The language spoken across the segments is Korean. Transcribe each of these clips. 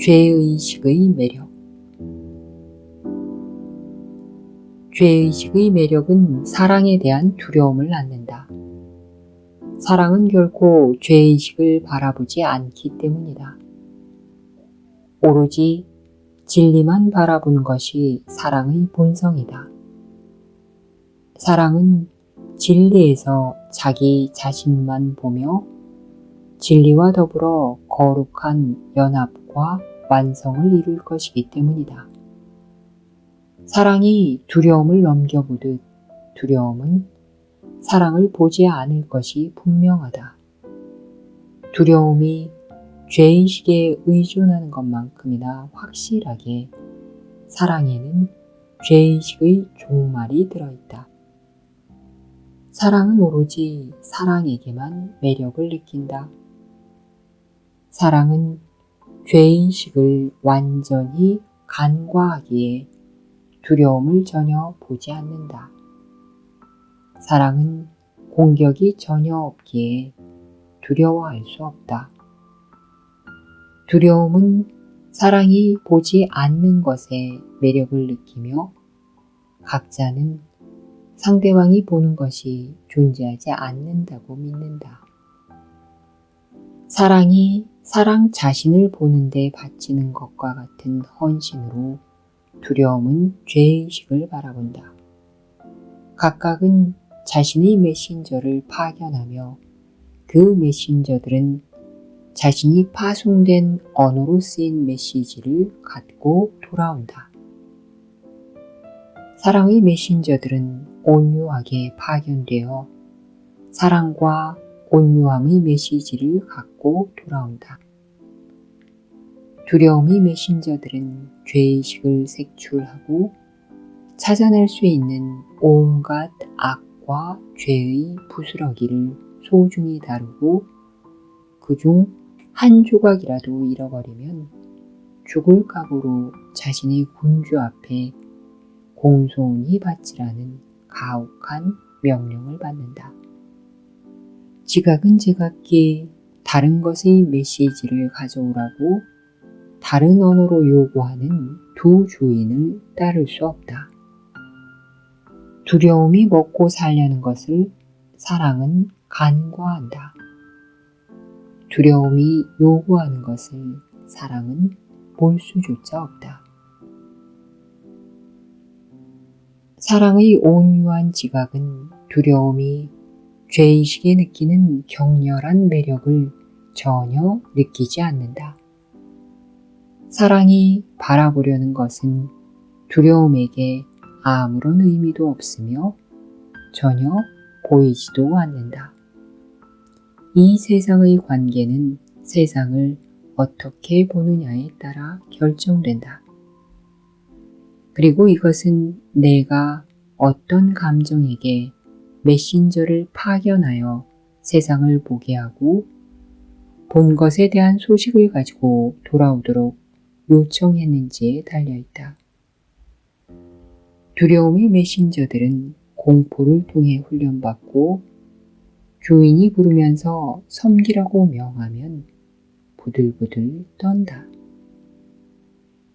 죄의식의 매력. 죄의식의 매력은 사랑에 대한 두려움을 낳는다. 사랑은 결코 죄의식을 바라보지 않기 때문이다. 오로지 진리만 바라보는 것이 사랑의 본성이다. 사랑은 진리에서 자기 자신만 보며 진리와 더불어 거룩한 연합과 완성을 이룰 것이기 때문이다. 사랑이 두려움을 넘겨보듯 두려움은 사랑을 보지 않을 것이 분명하다. 두려움이 죄의식에 의존하는 것만큼이나 확실하게 사랑에는 죄의식의 종말이 들어있다. 사랑은 오로지 사랑에게만 매력을 느낀다. 사랑은 죄의식을 완전히 간과하기에 두려움을 전혀 보지 않는다. 사랑은 공격이 전혀 없기에 두려워할 수 없다. 두려움은 사랑이 보지 않는 것에 매력을 느끼며 각자는 상대방이 보는 것이 존재하지 않는다고 믿는다. 사랑이 사랑 자신을 보는데 바치는 것과 같은 헌신으로 두려움은 죄의식을 바라본다. 각각은 자신의 메신저를 파견하며 그 메신저들은 자신이 파송된 언어로 쓰인 메시지를 갖고 돌아온다. 사랑의 메신저들은 온유하게 파견되어 사랑과 온유함의 메시지를 갖고 돌아온다. 두려움의 메신저들은 죄의식을 색출하고 찾아낼 수 있는 온갖 악과 죄의 부스러기를 소중히 다루고 그중 한 조각이라도 잃어버리면 죽을 각오로 자신의 군주 앞에 공손히 바치라는 가혹한 명령을 받는다. 지각은 제각기 다른 것의 메시지를 가져오라고 다른 언어로 요구하는 두 주인을 따를 수 없다. 두려움이 먹고 살려는 것을 사랑은 간과한다. 두려움이 요구하는 것을 사랑은 볼 수조차 없다. 사랑의 온유한 지각은 두려움이 죄의식에 느끼는 격렬한 매력을 전혀 느끼지 않는다. 사랑이 바라보려는 것은 두려움에게 아무런 의미도 없으며 전혀 보이지도 않는다. 이 세상의 관계는 세상을 어떻게 보느냐에 따라 결정된다. 그리고 이것은 내가 어떤 감정에게 메신저를 파견하여 세상을 보게 하고 본 것에 대한 소식을 가지고 돌아오도록 요청했는지에 달려있다. 두려움의 메신저들은 공포를 통해 훈련받고 주인이 부르면서 섬기라고 명하면 부들부들 떤다.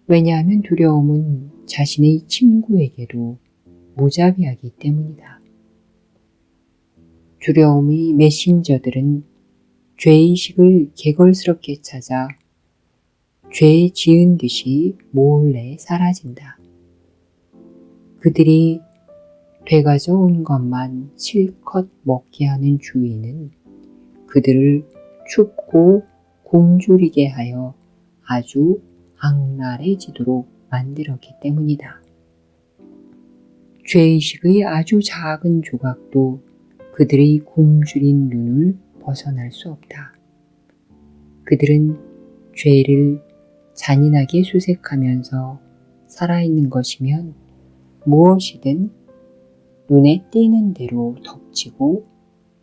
왜냐하면 두려움은 자신의 친구에게도 무자비하기 때문이다. 두려움의 메신저들은 죄의식을 개걸스럽게 찾아 죄 지은 듯이 몰래 사라진다. 그들이 되가져 온 것만 실컷 먹게 하는 주인은 그들을 춥고 굶주리게 하여 아주 악랄해지도록 만들었기 때문이다. 죄의식의 아주 작은 조각도 그들의 굶주린 눈을 벗어날 수 없다. 그들은 죄를 잔인하게 수색하면서 살아있는 것이면 무엇이든 눈에 띄는 대로 덮치고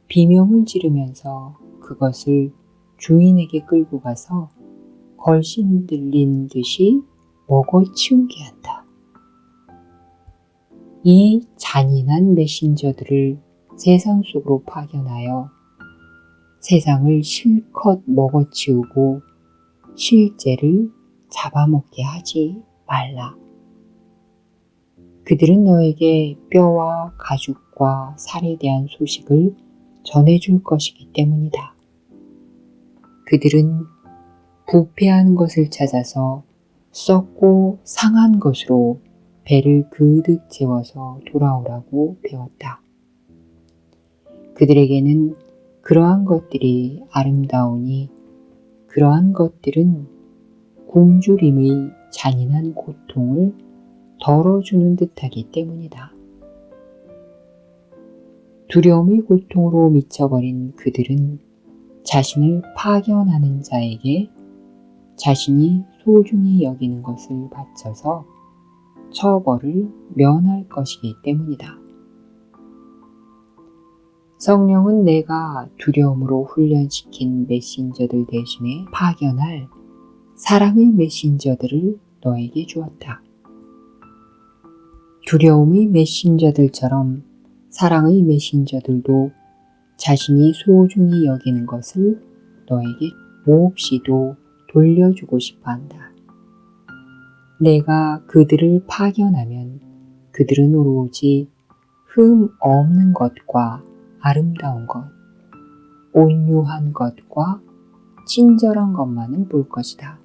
비명을 지르면서 그것을 주인에게 끌고 가서 걸신 들린 듯이 먹어치우게 한다. 이 잔인한 메신저들을 세상 속으로 파견하여 세상을 실컷 먹어치우고 실제를 잡아먹게 하지 말라. 그들은 너에게 뼈와 가죽과 살에 대한 소식을 전해줄 것이기 때문이다. 그들은 부패한 것을 찾아서 썩고 상한 것으로 배를 그득 채워서 돌아오라고 배웠다. 그들에게는 그러한 것들이 아름다우니 그러한 것들은 굶주림의 잔인한 고통을 덜어주는 듯하기 때문이다. 두려움의 고통으로 미쳐버린 그들은 자신을 파견하는 자에게 자신이 소중히 여기는 것을 바쳐서 처벌을 면할 것이기 때문이다. 성령은 내가 두려움으로 훈련시킨 메신저들 대신에 파견할 사랑의 메신저들을 너에게 주었다. 두려움의 메신저들처럼 사랑의 메신저들도 자신이 소중히 여기는 것을 너에게 몹시도 돌려주고 싶어 한다. 내가 그들을 파견하면 그들은 오로지 흠 없는 것과 아름다운 것, 온유한 것과 친절한 것만을 볼 것이다.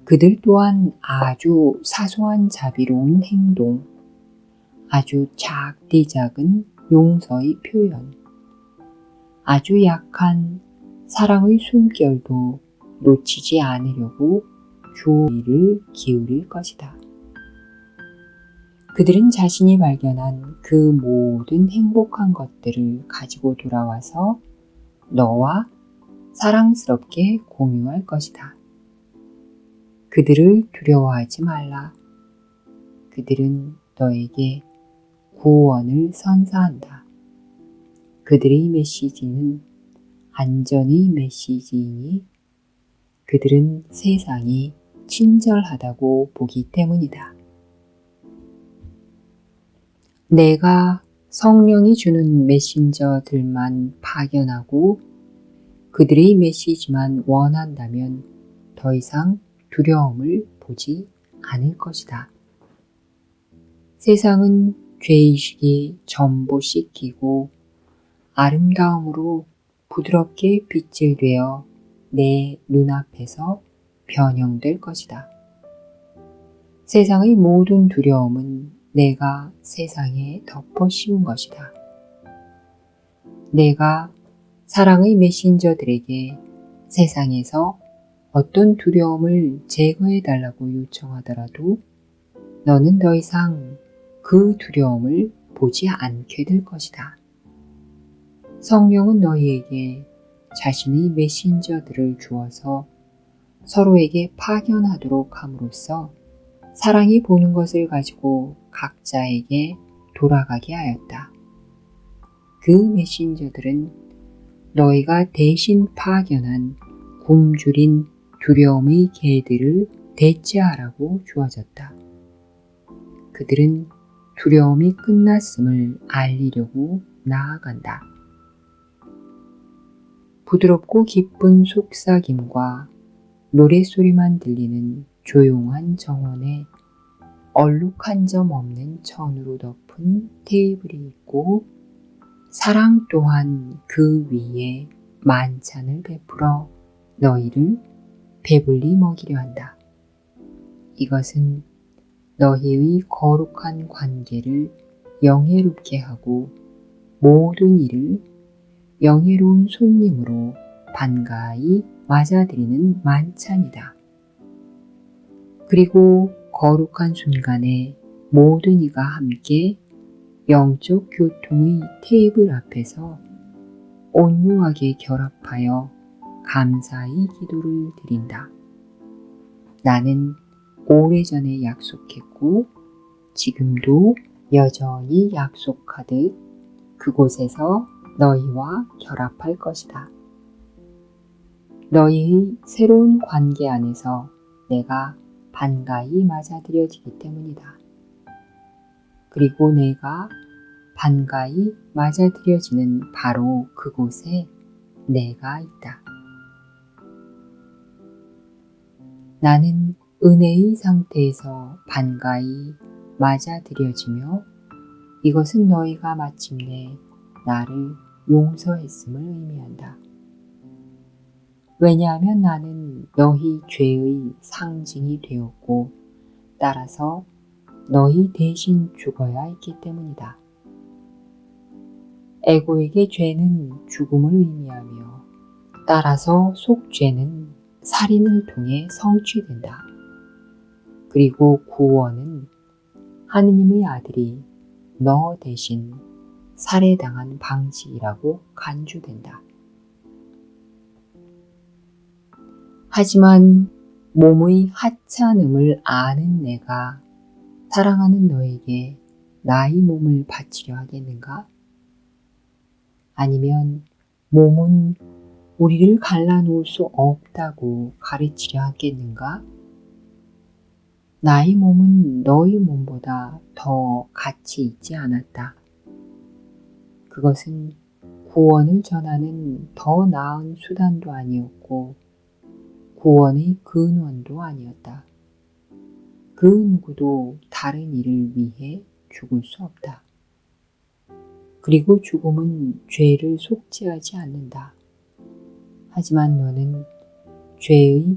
그들 또한 아주 사소한 자비로운 행동, 아주 작디 작은 용서의 표현, 아주 약한 사랑의 숨결도 놓치지 않으려고 주의를 기울일 것이다. 그들은 자신이 발견한 그 모든 행복한 것들을 가지고 돌아와서 너와 사랑스럽게 공유할 것이다. 그들을 두려워하지 말라. 그들은 너에게 구원을 선사한다. 그들의 메시지는 안전의 메시지이니 그들은 세상이 친절하다고 보기 때문이다. 내가 성령이 주는 메신저들만 파견하고 그들의 메시지만 원한다면 더 이상 두려움을 보지 않을 것이다. 세상은 죄의식이 전부 씻기고 아름다움으로 부드럽게 빗질되어 내 눈앞에서 변형될 것이다. 세상의 모든 두려움은 내가 세상에 덮어 씌운 것이다. 내가 사랑의 메신저들에게 세상에서 어떤 두려움을 제거해 달라고 요청하더라도 너는 더 이상 그 두려움을 보지 않게 될 것이다. 성령은 너희에게 자신의 메신저들을 주어서 서로에게 파견하도록 함으로써 사랑이 보는 것을 가지고 각자에게 돌아가게 하였다. 그 메신저들은 너희가 대신 파견한 굶주린 두려움의 개들을 대체하라고 주어졌다. 그들은 두려움이 끝났음을 알리려고 나아간다. 부드럽고 기쁜 속삭임과 노랫소리만 들리는 조용한 정원에 얼룩 한 점 없는 천으로 덮은 테이블이 있고 사랑 또한 그 위에 만찬을 베풀어 너희를 배불리 먹이려 한다. 이것은 너희의 거룩한 관계를 영예롭게 하고 모든 일을 영예로운 손님으로 반가이 맞아들이는 만찬이다. 그리고 거룩한 순간에 모든 이가 함께 영적 교통의 테이블 앞에서 온유하게 결합하여 감사의 기도를 드린다. 나는 오래전에 약속했고 지금도 여전히 약속하듯 그곳에서 너희와 결합할 것이다. 너희의 새로운 관계 안에서 내가 반가이 맞아들여지기 때문이다. 그리고 내가 반가이 맞아들여지는 바로 그곳에 내가 있다. 나는 은혜의 상태에서 반가이 맞아들여지며 이것은 너희가 마침내 나를 용서했음을 의미한다. 왜냐하면 나는 너희 죄의 상징이 되었고 따라서 너희 대신 죽어야 했기 때문이다. 에고에게 죄는 죽음을 의미하며 따라서 속죄는 살인을 통해 성취된다. 그리고 구원은 하느님의 아들이 너 대신 살해당한 방식이라고 간주된다. 하지만 몸의 하찮음을 아는 내가 사랑하는 너에게 나의 몸을 바치려 하겠는가? 아니면 몸은 우리를 갈라놓을 수 없다고 가르치려 하겠는가? 나의 몸은 너의 몸보다 더 가치 있지 않았다. 그것은 구원을 전하는 더 나은 수단도 아니었고 구원의 근원도 아니었다. 그 누구도 다른 일을 위해 죽을 수 없다. 그리고 죽음은 죄를 속죄하지 않는다. 하지만 너는 죄의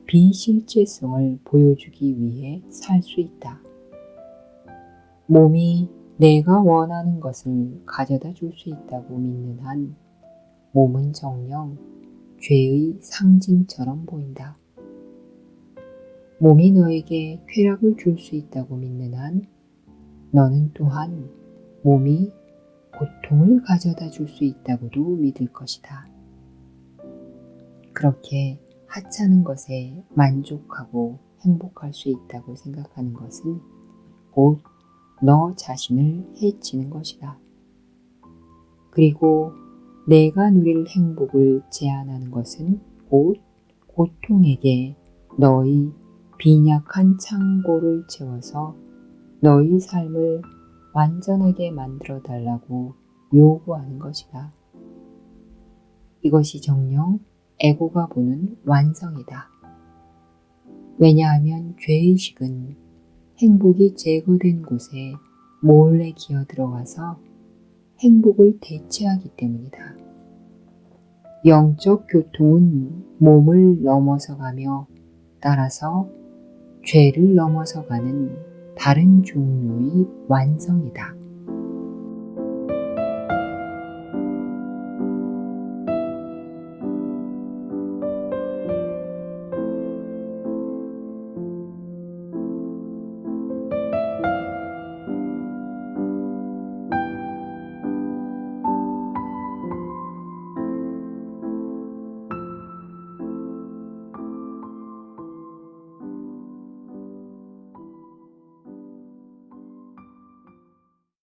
비실제성을 보여주기 위해 살 수 있다. 몸이 내가 원하는 것을 가져다 줄 수 있다고 믿는 한 몸은 정녕 죄의 상징처럼 보인다. 몸이 너에게 쾌락을 줄 수 있다고 믿는 한 너는 또한 몸이 고통을 가져다 줄 수 있다고도 믿을 것이다. 그렇게 하찮은 것에 만족하고 행복할 수 있다고 생각하는 것은 곧 너 자신을 해치는 것이다. 그리고 내가 누릴 행복을 제한하는 것은 곧 고통에게 너의 빈약한 창고를 채워서 너의 삶을 완전하게 만들어 달라고 요구하는 것이다. 이것이 정녕 에고가 보는 완성이다. 왜냐하면 죄의식은 행복이 제거된 곳에 몰래 기어 들어가서 행복을 대체하기 때문이다. 영적 교통은 몸을 넘어서가며 따라서 죄를 넘어서가는 다른 종류의 완성이다.